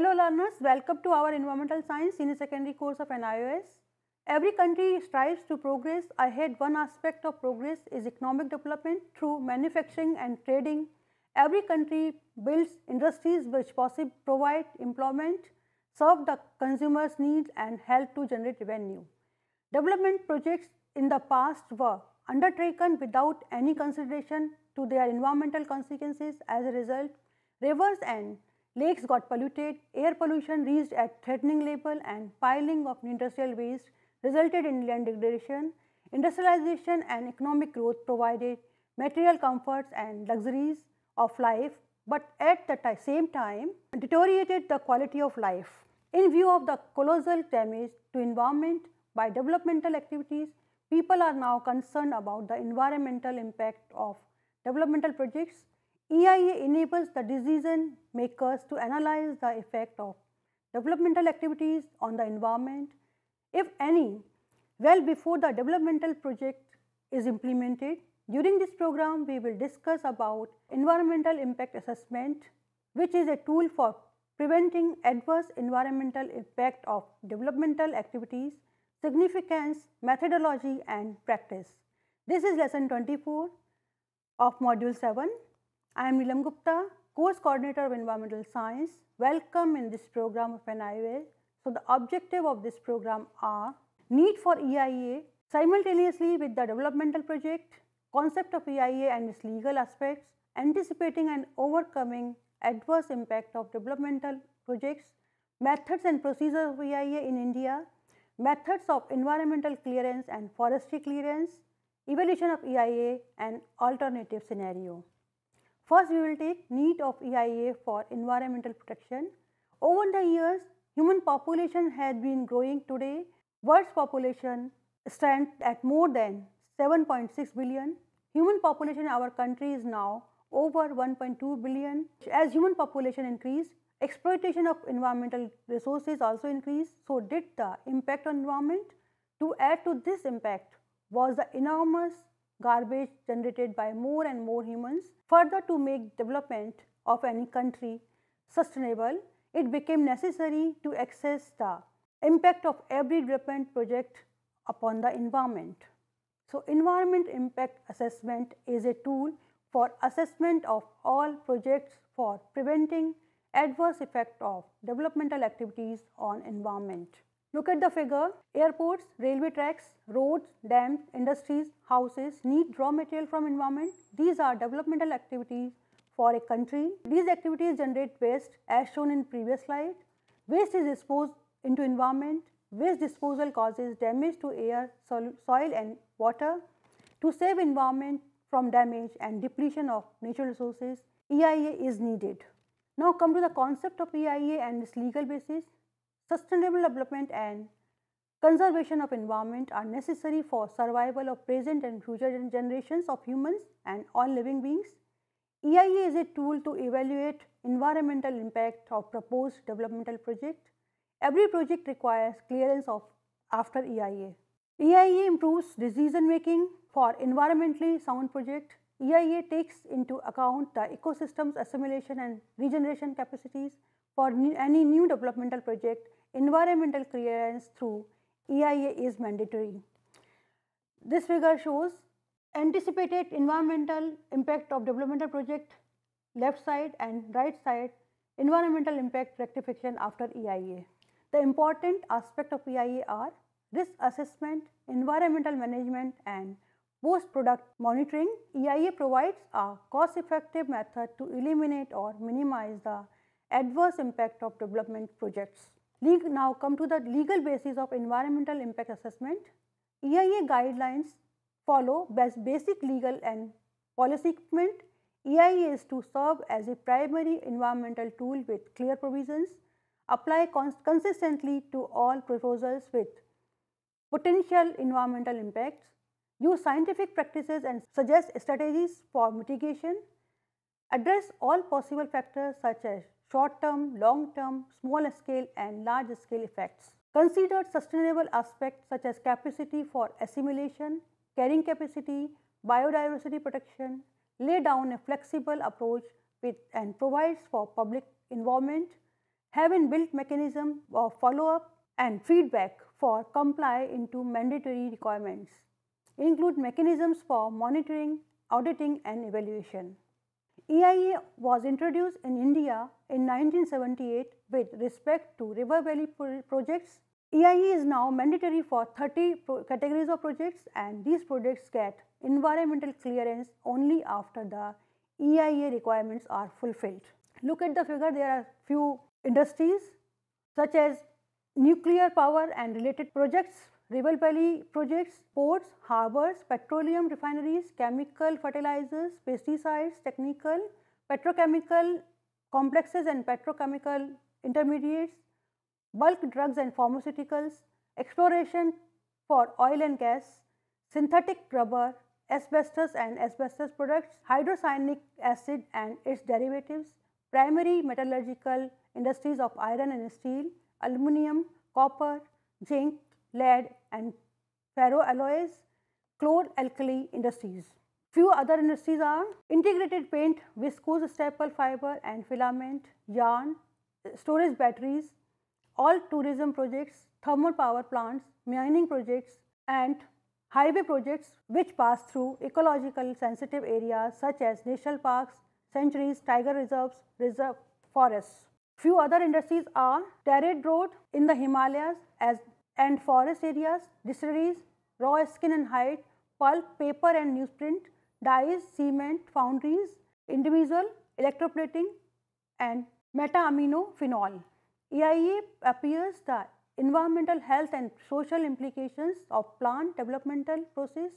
Hello learners, welcome to our Environmental Science Senior Secondary course of NIOS. Every country strives to progress ahead. One aspect of progress is economic development through manufacturing and trading. Every country builds industries which provide employment, serve the consumers' needs and help to generate revenue. Development projects in the past were undertaken without any consideration to their environmental consequences. As a result, rivers and lakes got polluted, air pollution reached a threatening level, and piling of industrial waste resulted in land degradation. Industrialization and economic growth provided material comforts and luxuries of life, but at the same time deteriorated the quality of life. In view of the colossal damage to environment by developmental activities, people are now concerned about the environmental impact of developmental projects. EIA enables the decision makers to analyze the effect of developmental activities on the environment, if any, well before the developmental project is implemented. During this program, we will discuss about environmental impact assessment, which is a tool for preventing adverse environmental impact of developmental activities, significance, methodology and practice. This is lesson 24 of module 7. I am Neelam Gupta, course coordinator of environmental science. Welcome in this program of NIOS. So, the objective of this program are need for EIA simultaneously with the developmental project, concept of EIA and its legal aspects, anticipating and overcoming adverse impact of developmental projects, methods and procedures of EIA in India, methods of environmental clearance and forestry clearance, evaluation of EIA and alternative scenario. First, we will take need of EIA for environmental protection. Over the years, human population has been growing. Today, world's population stands at more than 7.6 billion. Human population in our country is now over 1.2 billion. As human population increased, exploitation of environmental resources also increased. So, did the impact on environment? To add to this impact was the enormous garbage generated by more and more humans. Further, to make development of any country sustainable, it became necessary to assess the impact of every development project upon the environment. So, environment impact assessment is a tool for assessment of all projects for preventing adverse effect of developmental activities on environment. Look at the figure. Airports, railway tracks, roads, dams, industries, houses need raw material from environment. These are developmental activities for a country. These activities generate waste as shown in previous slide. Waste is disposed into environment. Waste disposal causes damage to air, soil and water. To save environment from damage and depletion of natural resources, EIA is needed. Now come to the concept of EIA and its legal basis. Sustainable development and conservation of environment are necessary for survival of present and future generations of humans and all living beings. EIA is a tool to evaluate environmental impact of proposed developmental project. Every project requires clearance of after EIA. EIA improves decision making for environmentally sound project. EIA takes into account the ecosystem's assimilation and regeneration capacities. For any new developmental project, environmental clearance through EIA is mandatory. This figure shows anticipated environmental impact of developmental project left side and right side environmental impact rectification after EIA. The important aspect of EIA are risk assessment, environmental management and post-product monitoring. EIA provides a cost-effective method to eliminate or minimize the adverse impact of development projects. Now come to the legal basis of environmental impact assessment. EIA guidelines follow basic legal and policy commitment. EIA is to serve as a primary environmental tool with clear provisions, apply consistently to all proposals with potential environmental impacts, use scientific practices and suggest strategies for mitigation, address all possible factors such as short term, long term, small scale and large scale effects. Consider sustainable aspects such as capacity for assimilation, carrying capacity, biodiversity protection, lay down a flexible approach with and provides for public involvement, have inbuilt mechanism of follow-up and feedback for comply into mandatory requirements, include mechanisms for monitoring, auditing and evaluation. EIA was introduced in India in 1978 with respect to river valley projects. EIA is now mandatory for 30 categories of projects, and these projects get environmental clearance only after the EIA requirements are fulfilled. Look at the figure, there are few industries such as nuclear power and related projects, river valley projects, ports, harbors, petroleum refineries, chemical fertilizers, pesticides, technical, petrochemical complexes and petrochemical intermediates, bulk drugs and pharmaceuticals, exploration for oil and gas, synthetic rubber, asbestos and asbestos products, hydrocyanic acid and its derivatives, primary metallurgical industries of iron and steel, aluminum, copper, zinc, lead and ferroalloys, chlor-alkali industries. Few other industries are integrated paint, viscose staple fiber and filament, yarn, storage batteries, all tourism projects, thermal power plants, mining projects and highway projects which pass through ecological sensitive areas such as national parks, sanctuaries, tiger reserves, reserve forests. Few other industries are trade road in the Himalayas and forest areas, distilleries, raw skin and hide, pulp, paper and newsprint, dyes, cement, foundries, individual, electroplating and meta-amino phenol. EIA appears the environmental, health and social implications of plant developmental process.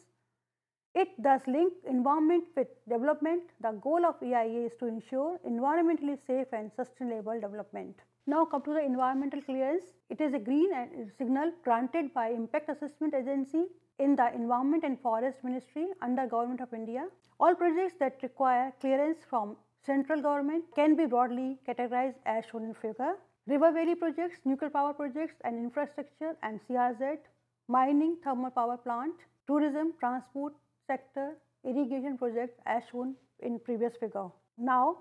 It thus links environment with development. The goal of EIA is to ensure environmentally safe and sustainable development. Now come to the environmental clearance. It is a green signal granted by Impact Assessment Agency in the Environment and Forest Ministry under Government of India. All projects that require clearance from central government can be broadly categorized as shown in figure. River valley projects, nuclear power projects and infrastructure and CRZ, mining, thermal power plant, tourism, transport sector, irrigation projects as shown in previous figure. Now,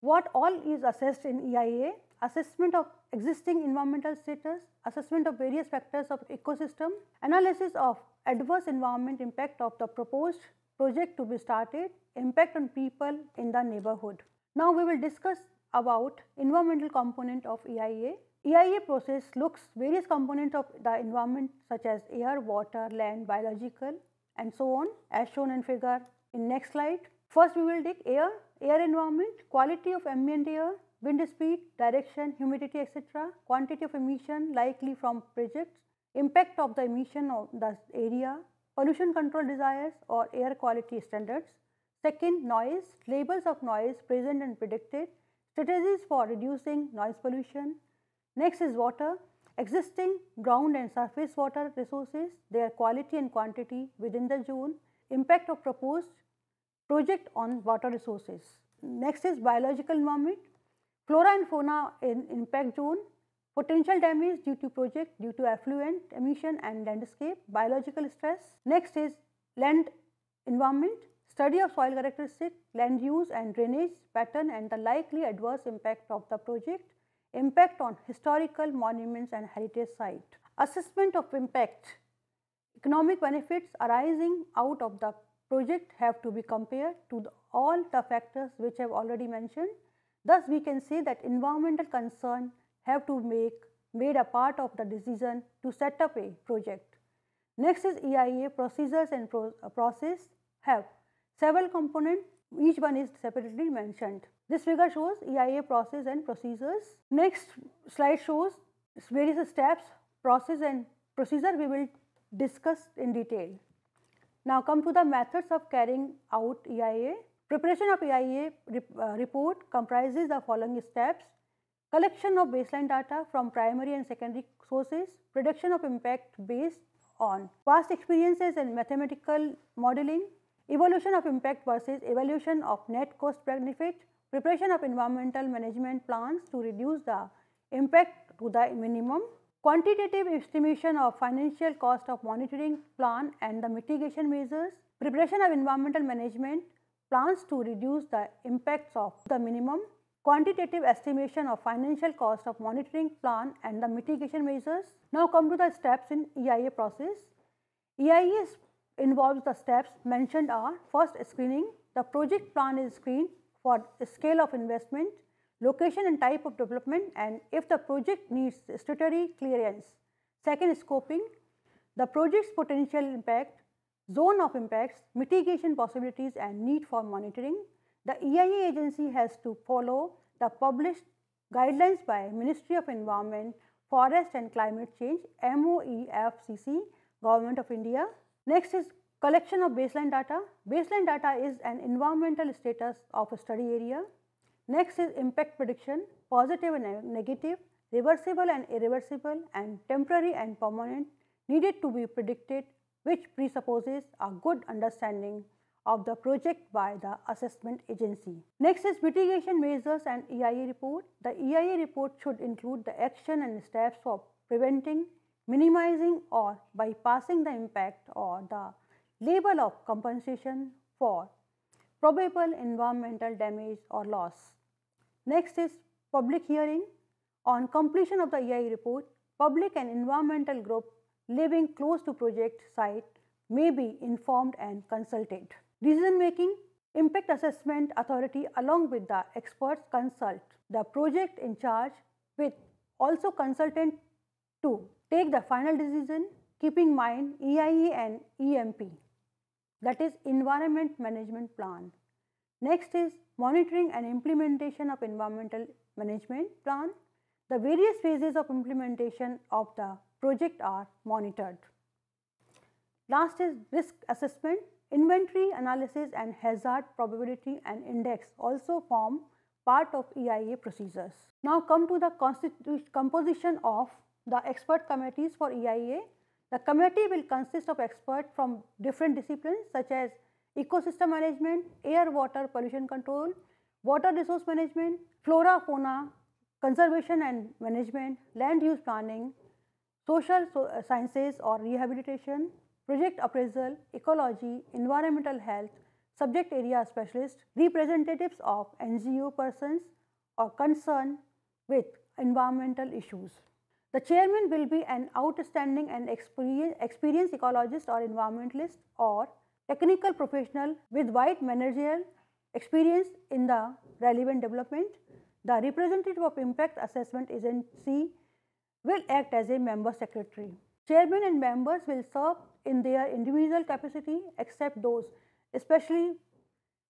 what all is assessed in EIA? Assessment of existing environmental status, assessment of various factors of ecosystem, analysis of adverse environment impact of the proposed project to be started, impact on people in the neighborhood. Now, we will discuss about environmental component of EIA. EIA process looks various components of the environment such as air, water, land, biological and so on as shown in figure in next slide. First we will take air environment, quality of ambient air, wind speed, direction, humidity etc., quantity of emission likely from projects, impact of the emission of the area, pollution control desires or air quality standards. Second, noise, labels of noise present and predicted, strategies for reducing noise pollution. Next is water, existing ground and surface water resources, their quality and quantity within the zone, impact of proposed project on water resources. Next is biological environment, flora and fauna in impact zone, potential damage due to project due to effluent emission and landscape, biological stress. Next is land environment, study of soil characteristics, land use and drainage pattern and the likely adverse impact of the project, impact on historical monuments and heritage site. Assessment of impact, economic benefits arising out of the project have to be compared to all the factors which I have already mentioned. Thus, we can say that environmental concern have to made a part of the decision to set up a project. Next is EIA procedures and process have several components, each one is separately mentioned. This figure shows EIA process and procedures. Next slide shows various steps, process and procedure we will discuss in detail. Now come to the methods of carrying out EIA. Preparation of EIA report comprises the following steps: collection of baseline data from primary and secondary sources, prediction of impact based on past experiences and mathematical modeling, evaluation of impact versus evaluation of net cost benefit, preparation of environmental management plans to reduce the impact to the minimum, quantitative estimation of financial cost of monitoring plan and the mitigation measures, preparation of environmental management plans to reduce the impacts of the minimum, quantitative estimation of financial cost of monitoring plan and the mitigation measures. Now come to the steps in EIA process. EIA involves the steps mentioned are: first, screening. The project plan is screened for scale of investment, location and type of development, and if the project needs statutory clearance. Second, scoping. The project's potential impact, zone of impacts, mitigation possibilities and need for monitoring. The EIA agency has to follow the published guidelines by Ministry of Environment, Forest and Climate Change, MOEFCC, Government of India. Next is collection of baseline data. Baseline data is an environmental status of a study area. Next is impact prediction, positive and negative, reversible and irreversible, and temporary and permanent, needed to be predicted, which presupposes a good understanding of the project by the assessment agency. Next is mitigation measures and EIA report. The EIA report should include the action and steps for preventing, minimizing or bypassing the impact or the label of compensation for probable environmental damage or loss. Next is public hearing. On completion of the EIA report, public and environmental group living close to project site may be informed and consulted. Decision making. Impact assessment authority along with the experts consult the project in charge with also consultant to take the final decision, keeping in mind EIA and EMP, that is Environment Management Plan. Next is monitoring and implementation of environmental management plan. The various phases of implementation of the project are monitored. Last is risk assessment. Inventory analysis and hazard probability and index also form part of EIA procedures. Now come to the composition of the expert committees for EIA. The committee will consist of experts from different disciplines such as ecosystem management, air water pollution control, water resource management, flora fauna, conservation and management, land use planning, social sciences or rehabilitation, project appraisal, ecology, environmental health, subject area specialists, representatives of NGO persons or concerned with environmental issues. The chairman will be an outstanding and experienced ecologist or environmentalist or technical professional with wide managerial experience in the relevant development. The representative of impact assessment agency will act as a member secretary. Chairman and members will serve in their individual capacity except those especially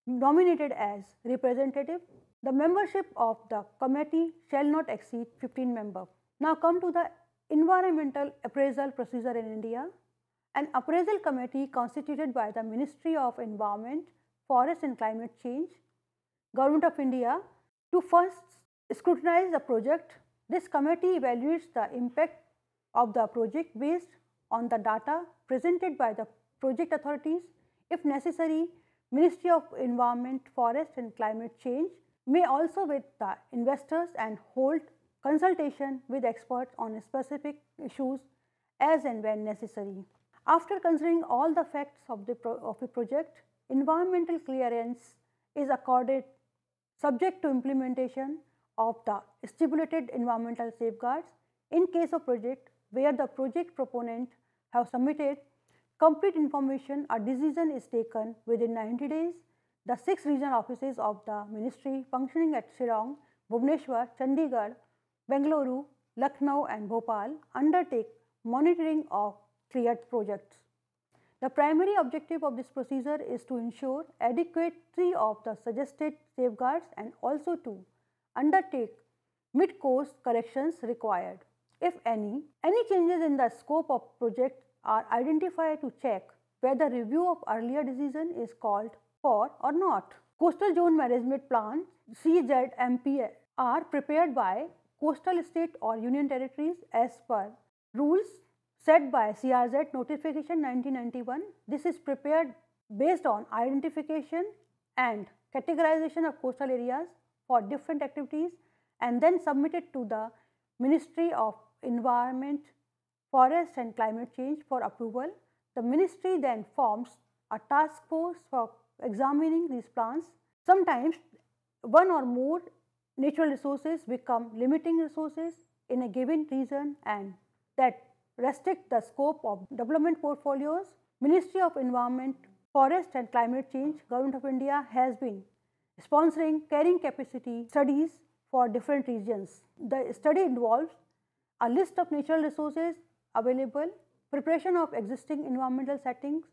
nominated as representative. The membership of the committee shall not exceed 15 members. Now come to the environmental appraisal procedure in India. An appraisal committee constituted by the Ministry of Environment, Forest and Climate Change, Government of India to first scrutinize the project. This committee evaluates the impact of the project based on the data presented by the project authorities. If necessary, Ministry of Environment, Forest and Climate Change may also with the investors and hold consultation with experts on specific issues as and when necessary. After considering all the facts of the project, environmental clearance is accorded subject to implementation of the stipulated environmental safeguards. In case of project where the project proponent have submitted complete information, a decision is taken within 90 days. The 6 regional offices of the ministry functioning at Shillong, Bhubaneswar, Chandigarh, Bengaluru, Lucknow and Bhopal undertake monitoring of cleared projects. The primary objective of this procedure is to ensure adequacy of the suggested safeguards and also to undertake mid-course corrections required. If any changes in the scope of project are identified to check whether review of earlier decision is called for or not. Coastal Zone Management Plan CZMP are prepared by coastal state or union territories as per rules set by CRZ Notification 1991. This is prepared based on identification and categorization of coastal areas for different activities and then submitted to the Ministry of Environment, Forest and Climate Change for approval. The ministry then forms a task force for examining these plans. Sometimes one or more natural resources become limiting resources in a given region and that restrict the scope of development portfolios, Ministry of Environment, Forest and Climate Change, Government of India has been sponsoring carrying capacity studies for different regions. The study involves a list of natural resources available, preparation of existing environmental settings,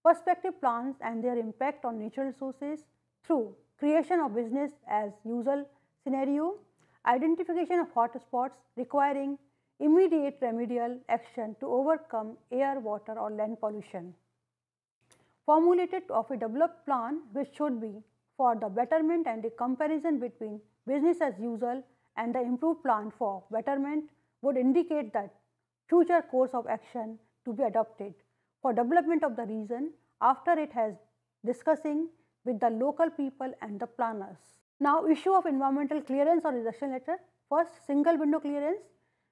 perspective plans and their impact on natural resources through creation of business as usual scenario, identification of hotspots requiring immediate remedial action to overcome air, water or land pollution. Formulated of a developed plan which should be for the betterment and a comparison between business as usual and the improved plan for betterment would indicate that future course of action to be adopted for development of the region after it has discussing with the local people and the planners. Now, issue of environmental clearance or rejection letter. First, single window clearance.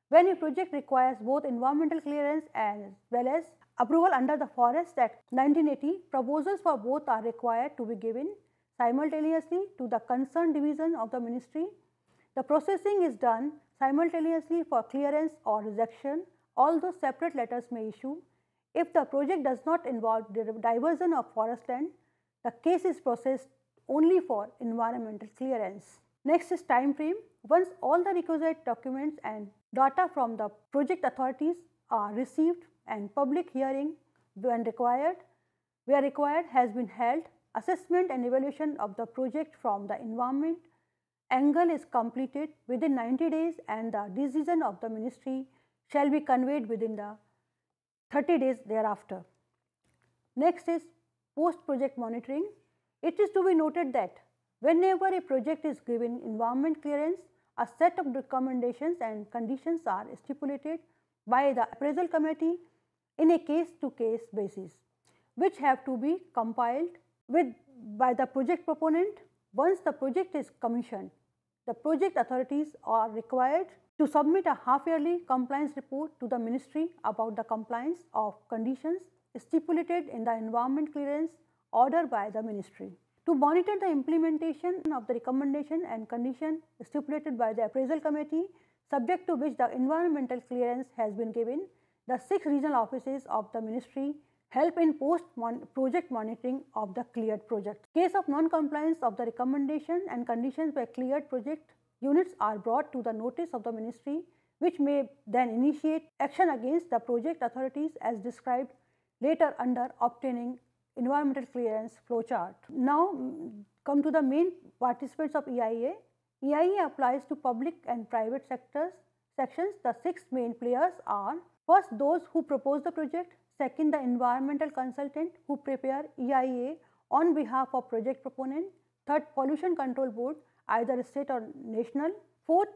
When a project requires both environmental clearance as well as approval under the Forest Act 1980, proposals for both are required to be given simultaneously to the concerned division of the ministry. The processing is done simultaneously for clearance or rejection, although separate letters may issue. If the project does not involve diversion of forest land, the case is processed only for environmental clearance. Next is time frame. Once all the requisite documents and data from the project authorities are received and public hearing when required, where required has been held, assessment and evaluation of the project from the environment angle is completed within 90 days and the decision of the ministry shall be conveyed within the 30 days thereafter. Next is post project monitoring. It is to be noted that whenever a project is given environment clearance, a set of recommendations and conditions are stipulated by the appraisal committee in a case to case basis, which have to be compiled with by the project proponent. Once the project is commissioned, the project authorities are required to submit a half-yearly compliance report to the ministry about the compliance of conditions stipulated in the environment clearance order by the ministry. To monitor the implementation of the recommendation and condition stipulated by the appraisal committee, subject to which the environmental clearance has been given, the 6 regional offices of the ministry help in post-project monitoring of the cleared project. Case of non-compliance of the recommendation and conditions by cleared project, units are brought to the notice of the ministry, which may then initiate action against the project authorities as described later under obtaining environmental clearance flowchart. Now, come to the main participants of EIA. EIA applies to public and private sectors sections. The 6 main players are: first, those who propose the project; second, the environmental consultant who prepare EIA on behalf of project proponent; third, pollution control board, either state or national; fourth,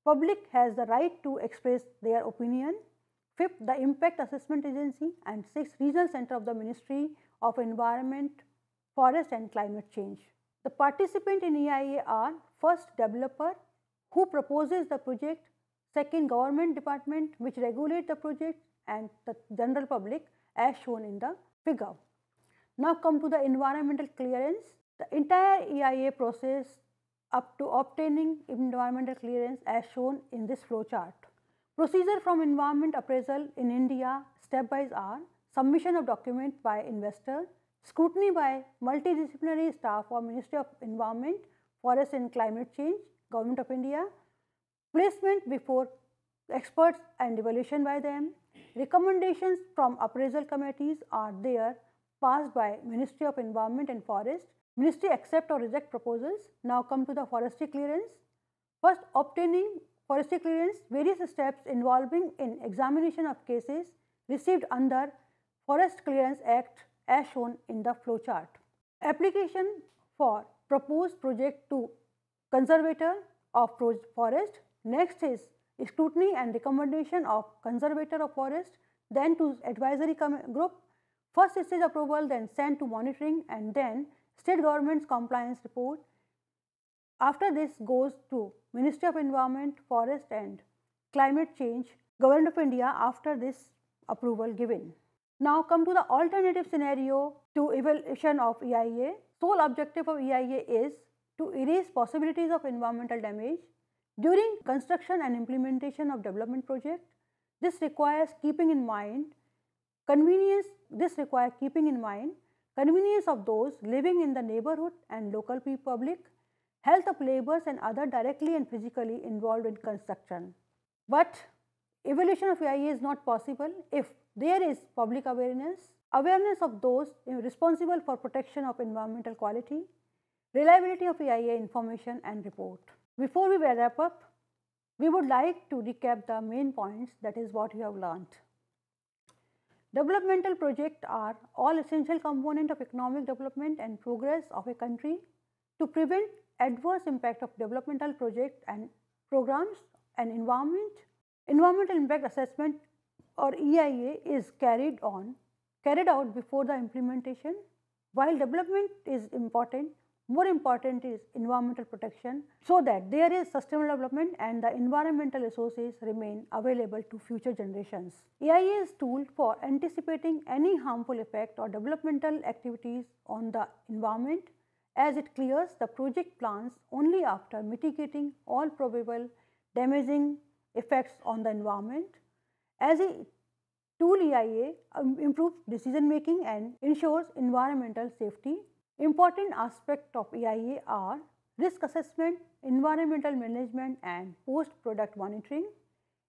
public has the right to express their opinion; fifth, the impact assessment agency; and sixth, regional center of the Ministry of Environment, Forest and Climate Change. The participant in EIA are: first, developer who proposes the project; second, government department which regulate the project; and the general public as shown in the figure. Now, come to the environmental clearance. The entire EIA process up to obtaining environmental clearance as shown in this flow chart. Procedure from environment appraisal in India stepwise are: submission of document by investor, scrutiny by multidisciplinary staff of Ministry of Environment, Forest and Climate Change, Government of India, placement before experts and evaluation by them. Recommendations from appraisal committees are there passed by Ministry of Environment and Forest. Ministry accept or reject proposals. Now come to the forestry clearance. First, obtaining forestry clearance, various steps involving in examination of cases received under Forest Clearance Act as shown in the flow chart. Application for proposed project to conservator of forest. Next is scrutiny and recommendation of conservator of forest, then to advisory group, first stage approval, then sent to monitoring, and then state government's compliance report. After this goes to Ministry of Environment, Forest and Climate Change, Government of India after this approval given. Now come to the alternative scenario to evaluation of EIA. Sole objective of EIA is to erase possibilities of environmental damage during construction and implementation of development project. This requires keeping in mind convenience of those living in the neighborhood and local public, health of laborers and other directly and physically involved in construction. But evaluation of EIA is not possible if there is public awareness of those responsible for protection of environmental quality, reliability of EIA information and report. Before we wrap up, we would like to recap the main points, that is what we have learned. Developmental projects are all essential components of economic development and progress of a country. To prevent adverse impact of developmental projects and programs and environmental impact assessment or EIA is carried out before the implementation. While development is important, more important is environmental protection, so that there is sustainable development and the environmental resources remain available to future generations. EIA is a tool for anticipating any harmful effect or developmental activities on the environment, as it clears the project plans only after mitigating all probable damaging effects on the environment. As a tool, EIA improves decision making and ensures environmental safety. Important aspects of EIA are risk assessment, environmental management and post-product monitoring.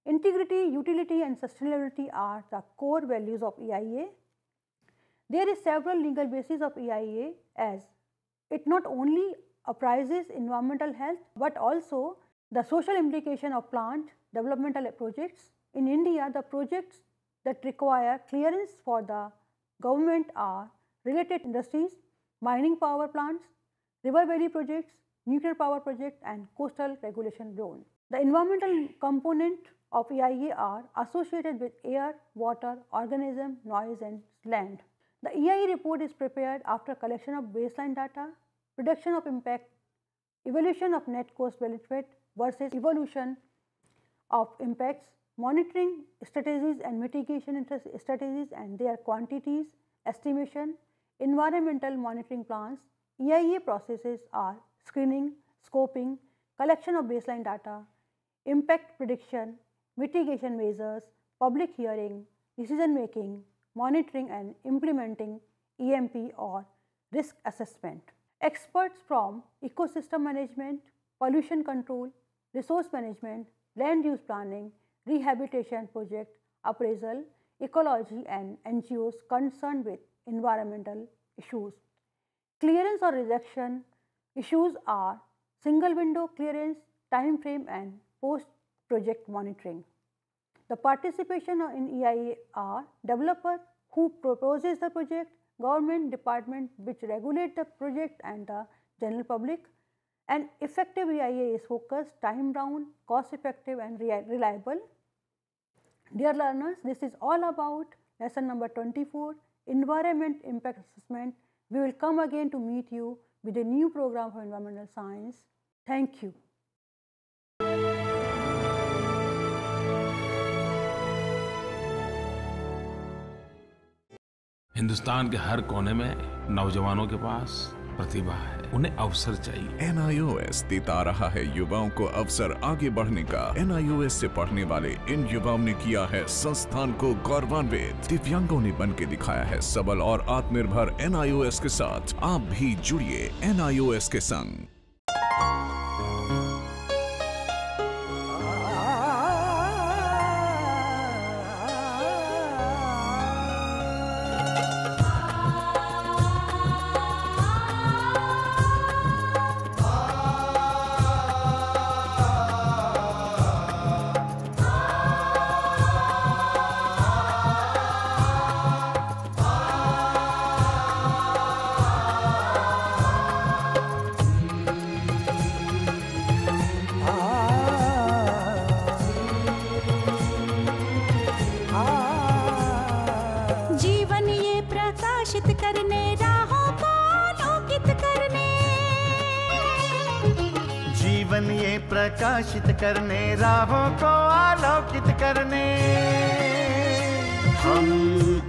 Integrity, utility and sustainability are the core values of EIA. There is several legal bases of EIA, as it not only appraises environmental health but also the social implication of plant developmental projects. In India, the projects that require clearance for the government are related industries, mining power plants, river valley projects, nuclear power projects and coastal regulation zone. The environmental component of EIA are associated with air, water, organism, noise and land. The EIA report is prepared after collection of baseline data, prediction of impact, evaluation of net cost benefit versus evaluation of impacts, monitoring strategies and mitigation strategies and their quantities, estimation, environmental monitoring plans. EIA processes are screening, scoping, collection of baseline data, impact prediction, mitigation measures, public hearing, decision making, monitoring and implementing EMP or risk assessment. Experts from ecosystem management, pollution control, resource management, land use planning, rehabilitation project, appraisal, ecology and NGOs concerned with environmental issues. Clearance or rejection issues are single window clearance, time frame and post project monitoring. The participation in EIA are developer who proposes the project, government department which regulate the project and the general public. An effective EIA is focused, time bound, cost effective and reliable. Dear learners, this is all about lesson number 24, Environment Impact Assessment. We will come again to meet you with a new program for environmental science. Thank you. Hindustan के हर कोने में नौजवानों के पास प्रतिभा है, उन्हें अवसर चाहिए। NIOS देता रहा है युवाओं को अवसर आगे बढ़ने का। NIOS से पढ़ने वाले इन युवाओं ने किया है संस्थान को गौरवान्वित। दिव्यांगों ने बन के दिखाया है सबल और आत्मनिर्भर। NIOS के साथ आप भी जुड़िए NIOS के संग। प्रकाशित करने, राहों को आलोकित करने, हम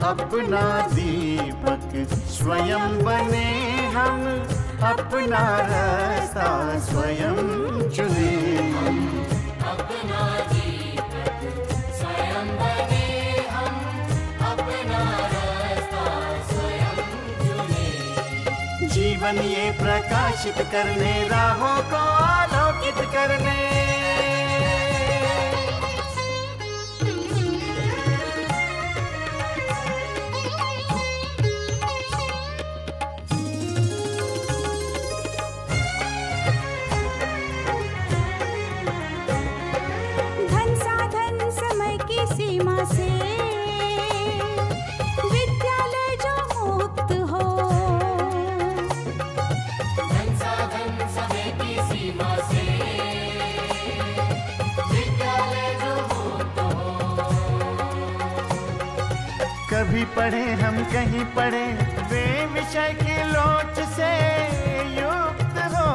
अपना दीपक स्वयं बने, हम अपना रास्ता स्वयं चुने। अपना जीवन स्वयं बने, हम अपना रास्ता स्वयं चुने। जीवन ये प्रकाशित करने, राहों को आलोकित करने। सीमा से विद्यालय जो मुक्त हो, धन साधन समय की सीमा से विद्यालय जो मुक्त हो। कभी पढ़े हम कहीं पढ़े, वे विषय की लोच से युक्त हो।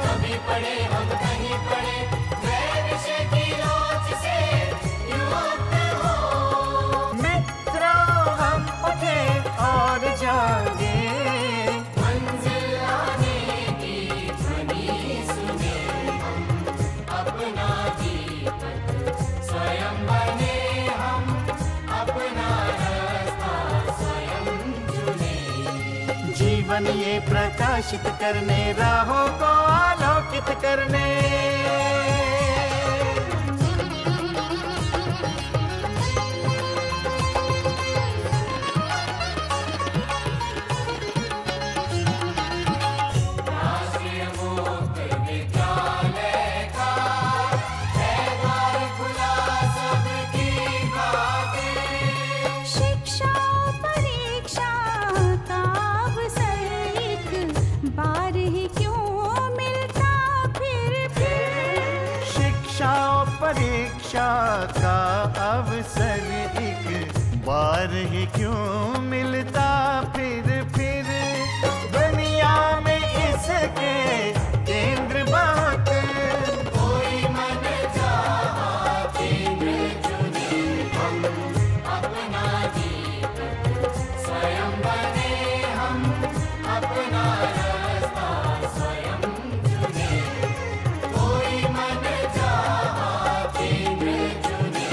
कभी पढ़े हम कहीं पढ़े, वे विषय की लोच से युक्त हो। मित्रों हम उठे और जागे, मंजिल आने की ध्वनि सुने। हम अपना जीवन स्वयं बने, हम अपना रास्ता स्वयं चुने। जीवन ये प्रकाशित करने, राहों को आलोकित करने। राष्ट्रीय मुक्त विद्यालय का है द्वार खुला सबकी खातिर। शिक्षा परीक्षा का अवसर एक बार ही क्यों मिलता फिर। शिक्षा और परीक्षा का अवसर एक बार ही क्यों मिलता फिर। दुनिया में इसके केंद्र बहुत, कोई मन चाहा केंद्र चुने। हम अपना जीवन स्वयं बने, हम अपना रास्ता स्वयं चुने। कोई मन चाहा केंद्र चुने।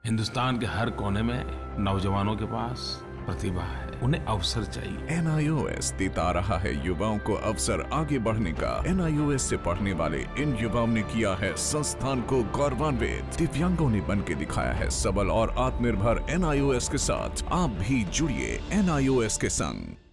हिंदुस्तान के हर कोने में नौजवानों के पास प्रतिभा है, उन्हें अवसर चाहिए। NIOS देता रहा है युवाओं को अवसर आगे बढ़ने का। NIOS से पढ़ने वाले इन युवाओं ने किया है संस्थान को गौरवान्वित। दिव्यांगों ने बन के दिखाया है सबल और आत्मनिर्भर। NIOS के साथ आप भी जुड़िए NIOS के संग।